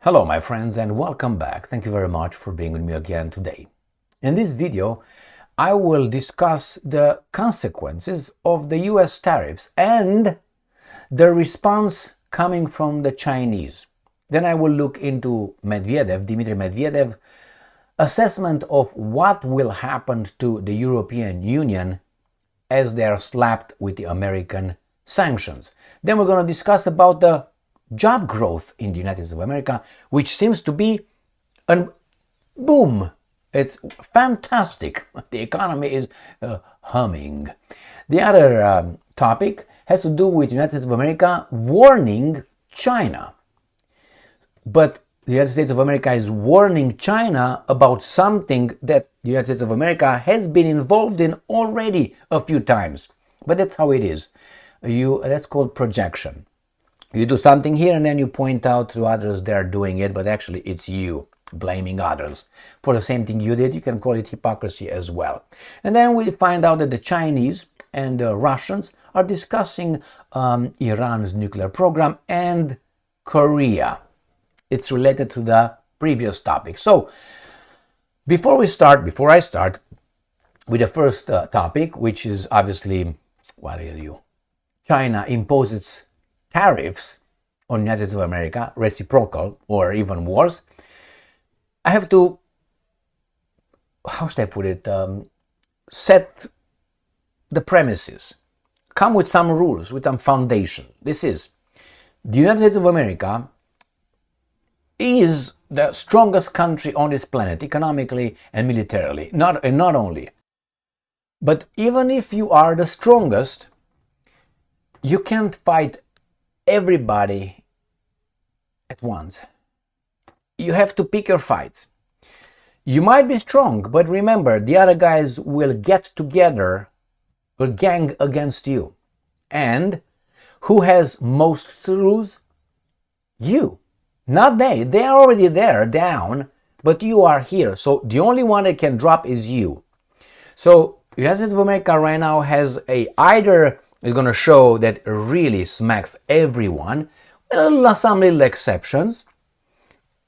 Hello my friends and welcome back. Thank you very much for being with me again today. In this video, I will discuss the consequences of the US tariffs and the response coming from the Chinese. Then I will look into Dmitry Medvedev, assessment of what will happen to the European Union as they are slapped with the American sanctions. Then we're going to discuss about the job growth in the United States of America, which seems to be a boom. It's fantastic. The economy is humming. The other topic has to do with the United States of America warning China. But the United States of America is warning China about something that the United States of America has been involved in already a few times. But that's how it is. That's called projection. You do something here and then you point out to others they're doing it, but actually it's you blaming others for the same thing you did. You can call it hypocrisy as well. And then we find out that the Chinese and the Russians are discussing Iran's nuclear program and Korea. It's related to the previous topic. So before I start with the first topic, which is obviously, China imposes tariffs on the United States of America, reciprocal or even worse, I have to, set the premises, come with some rules, with some foundation. This is, the United States of America is the strongest country on this planet, economically and militarily, not only. But even if you are the strongest, you can't fight everybody at once. You have to pick your fights. You might be strong, but remember, the other guys will get together, will gang against you. And who has most to lose? You. Not they. They are already there, down, but you are here. So the only one that can drop is you. So the United States of America right now has either is going to show that it really smacks everyone, with some little exceptions,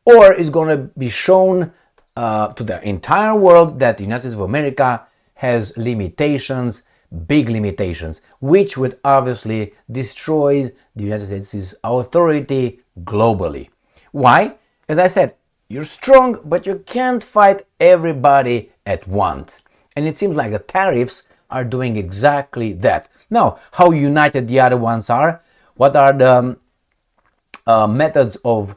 or is going to be shown to the entire world that the United States of America has limitations, big limitations, which would obviously destroy the United States' authority globally. Why? As I said, you're strong, but you can't fight everybody at once. And it seems like the tariffs are doing exactly that. Now, how united the other ones are, what are the methods of,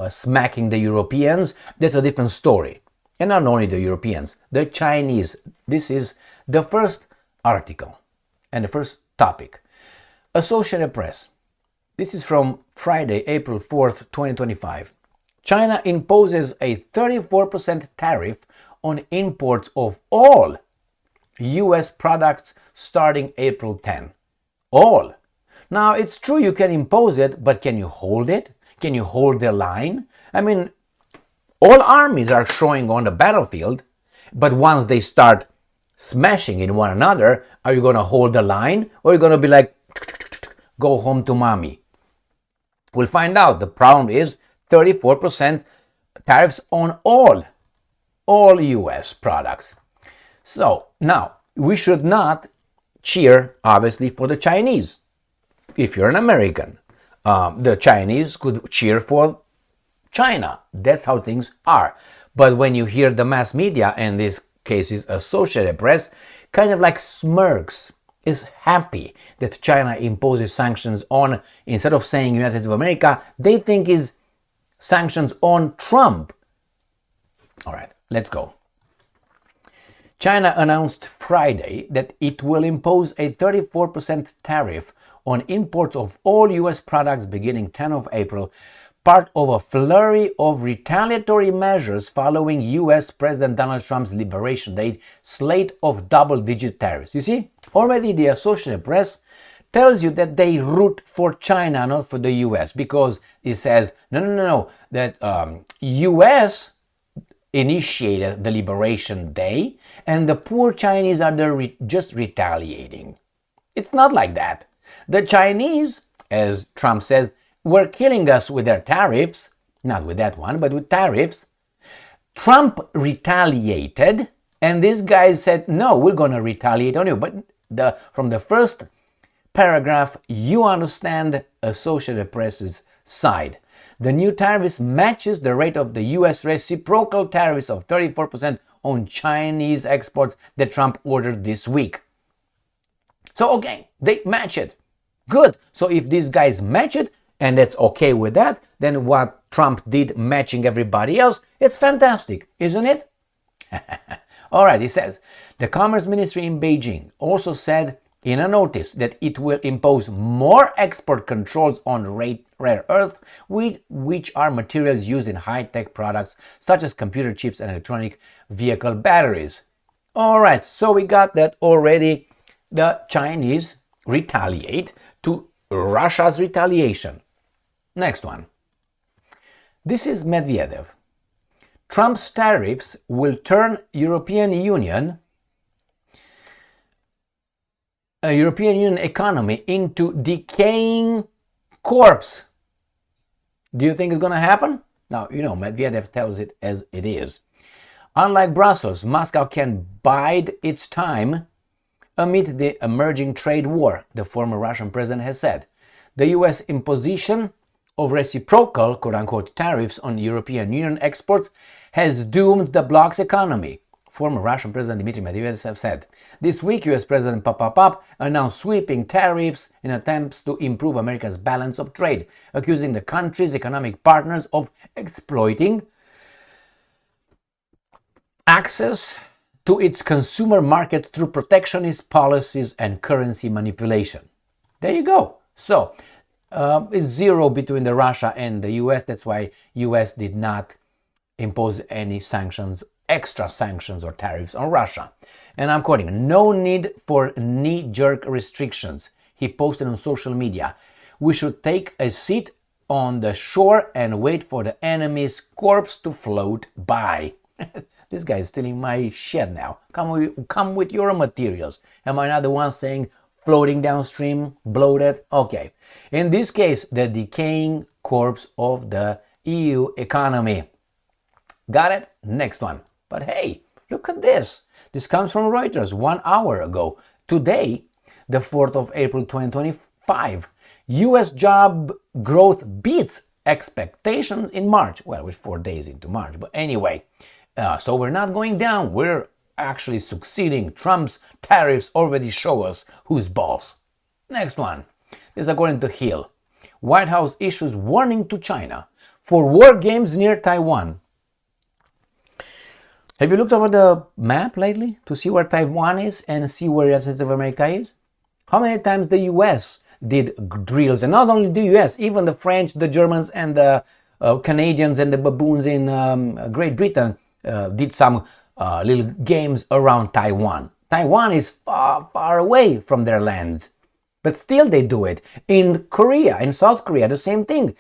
smacking the Europeans, that's a different story. And not only the Europeans, the Chinese. This is the first article and the first topic. Associated Press. This is from Friday, April 4th, 2025. China imposes a 34% tariff on imports of all US products starting April 10. All. Now, it's true you can impose it, but can you hold it? Can you hold the line? I mean, all armies are showing on the battlefield, but once they start smashing in one another, are you going to hold the line? Or are you going to be like, go home to mommy? We'll find out. The problem is 34% tariffs on all US products. So now, we should not cheer, obviously, for the Chinese. If you're an American, the Chinese could cheer for China. That's how things are. But when you hear the mass media, and in this case is Associated Press, kind of like smirks, is happy that China imposes sanctions on, instead of saying United States of America, they think is sanctions on Trump. All right, let's go. China announced Friday that it will impose a 34% tariff on imports of all US products beginning 10 of April, part of a flurry of retaliatory measures following US President Donald Trump's Liberation Day slate of double-digit tariffs. You see, already the Associated Press tells you that they root for China, not for the US, because it says, no, that US initiated the Liberation Day, and the poor Chinese are just retaliating. It's not like that. The Chinese, as Trump says, were killing us with their tariffs, not with that one, but with tariffs. Trump retaliated, and these guys said, no, we're going to retaliate on you. But from the first paragraph, you understand Associated Press's side. The new tariffs matches the rate of the U.S. reciprocal tariffs of 34% on Chinese exports that Trump ordered this week. So, okay, they match it. Good. So if these guys match it, and that's okay with that, then what Trump did matching everybody else, it's fantastic, isn't it? All right, he says, the Commerce Ministry in Beijing also said in a notice that it will impose more export controls on rare earth, which are materials used in high-tech products such as computer chips and electronic vehicle batteries. All right, so we got that already. The Chinese retaliate to Russia's retaliation. Next one. This is Medvedev. Trump's tariffs will turn European Union economy into decaying corpse. Do you think it's going to happen? Now, Medvedev tells it as it is. Unlike Brussels, Moscow can bide its time amid the emerging trade war, the former Russian president has said. The U.S. imposition of reciprocal, quote-unquote, tariffs on European Union exports has doomed the bloc's economy, former Russian President Dmitry Medvedev said. This week, U.S. President Pap announced sweeping tariffs in attempts to improve America's balance of trade, accusing the country's economic partners of exploiting access to its consumer market through protectionist policies and currency manipulation. There you go. So, it's zero between the Russia and the US. That's why US did not impose any sanctions, extra sanctions or tariffs on Russia. And I'm quoting, no need for knee-jerk restrictions, he posted on social media. We should take a seat on the shore and wait for the enemy's corpse to float by. This guy is stealing my shed now. Come with your materials. Am I not the one saying floating downstream, bloated? Okay. In this case, the decaying corpse of the EU economy. Got it? Next one. But hey, look at this. This comes from Reuters 1 hour ago. Today, the 4th of April 2025, US job growth beats expectations in March. Well, we're 4 days into March, but anyway. So we're not going down, we're actually succeeding. Trump's tariffs already show us who's boss. Next one. This is according to Hill. White House issues warning to China for war games near Taiwan. Have you looked over the map lately to see where Taiwan is and see where the United States of America is? How many times the US did drills, and not only the US, even the French, the Germans, and the Canadians and the baboons in Great Britain did some little games around Taiwan. Taiwan is far, far away from their land, but still they do it. In Korea, in South Korea, the same thing.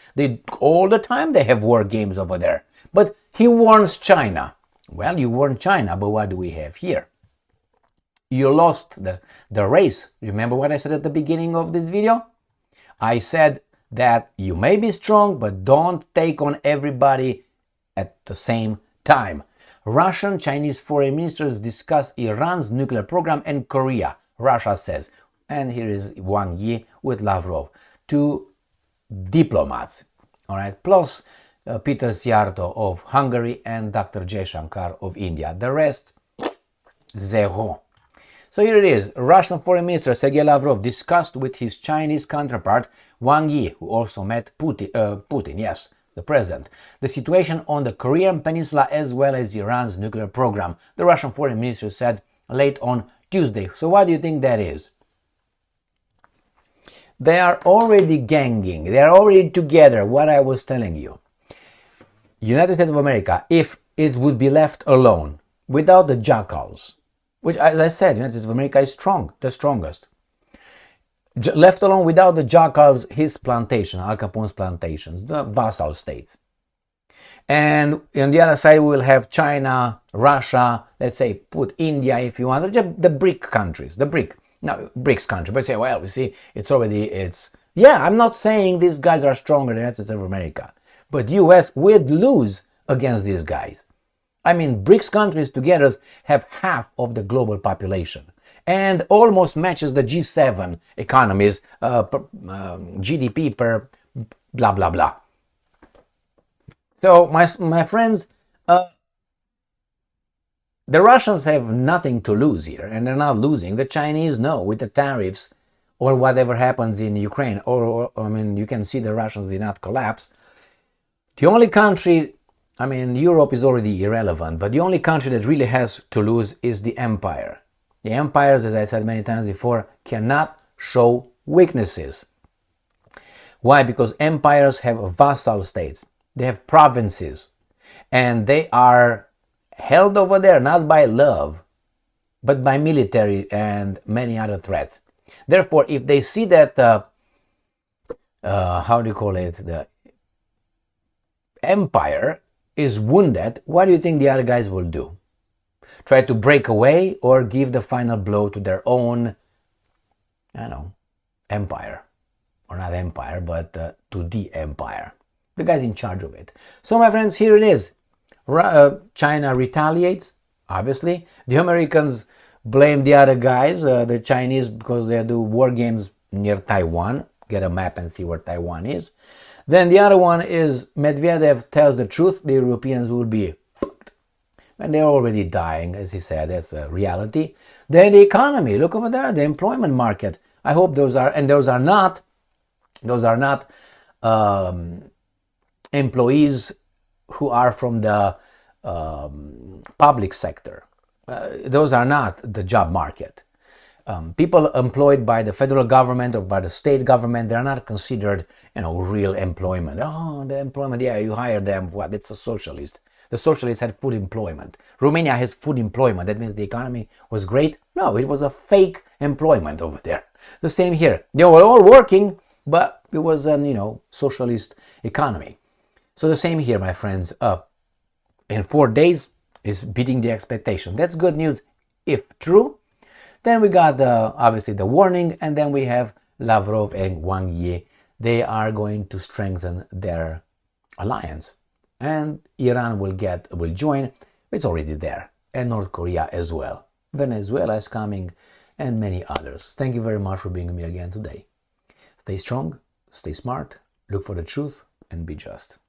All the time they have war games over there. But he warns China. Well, you warn China, but what do we have here? You lost the race. Remember what I said at the beginning of this video? I said that you may be strong, but don't take on everybody at the same time. Russian Chinese foreign ministers discuss Iran's nuclear program and Korea, Russia says. And here is Wang Yi with Lavrov, two diplomats, all right, plus Peter Sziarto of Hungary and Dr. Jaishankar of India. The rest, zero. So here it is. Russian Foreign Minister Sergei Lavrov discussed with his Chinese counterpart Wang Yi, who also met Putin, yes, the president, the situation on the Korean Peninsula as well as Iran's nuclear program, the Russian Foreign Minister said late on Tuesday. So what do you think that is? They are already ganging. They are already together, what I was telling you. United States of America, if it would be left alone, without the jackals, which, as I said, United States of America is strong, the strongest. Left alone without the jackals, his plantation, Al Capone's plantations, the vassal states. And on the other side, we will have China, Russia, let's say, put India if you want, the BRIC countries, BRICS country. But say, well, you see, yeah, I'm not saying these guys are stronger than the United States of America. but US would lose against these guys. I mean, BRICS countries together have half of the global population and almost matches the G7 economies, GDP per blah, blah, blah. So, my friends, the Russians have nothing to lose here, and they're not losing. The Chinese know, with the tariffs or whatever happens in Ukraine, or I mean, you can see the Russians did not collapse. The only country, I mean, Europe is already irrelevant, but the only country that really has to lose is the empire. The empires, as I said many times before, cannot show weaknesses. Why? Because empires have vassal states, they have provinces, and they are held over there not by love, but by military and many other threats. Therefore, if they see that, how do you call it, the empire is wounded, what do you think the other guys will do? Try to break away or give the final blow to their own, I don't know, empire. Or not empire, but to the empire. The guy's in charge of it. So, my friends, here it is. China retaliates, obviously. The Americans blame the other guys, the Chinese, because they do war games near Taiwan. Get a map and see where Taiwan is. Then the other one is Medvedev tells the truth. The Europeans will be fucked. And they're already dying, as he said. That's a reality. Then the economy. Look over there, the employment market. I hope those are not employees who are from the public sector. Those are not the job market. People employed by the federal government or by the state government, they're not considered, real employment. Oh, the employment, yeah, you hire them. What? It's a socialist. The socialists had full employment. Romania has full employment. That means the economy was great? No, it was a fake employment over there. The same here. They were all working, but it was an, socialist economy. So the same here, my friends. In 4 days is beating the expectation. That's good news if true. Then we got obviously the warning, and then we have Lavrov and Wang Yi. They are going to strengthen their alliance, and Iran will join. It's already there, and North Korea as well. Venezuela is coming, and many others. Thank you very much for being with me again today. Stay strong, stay smart, look for the truth, and be just.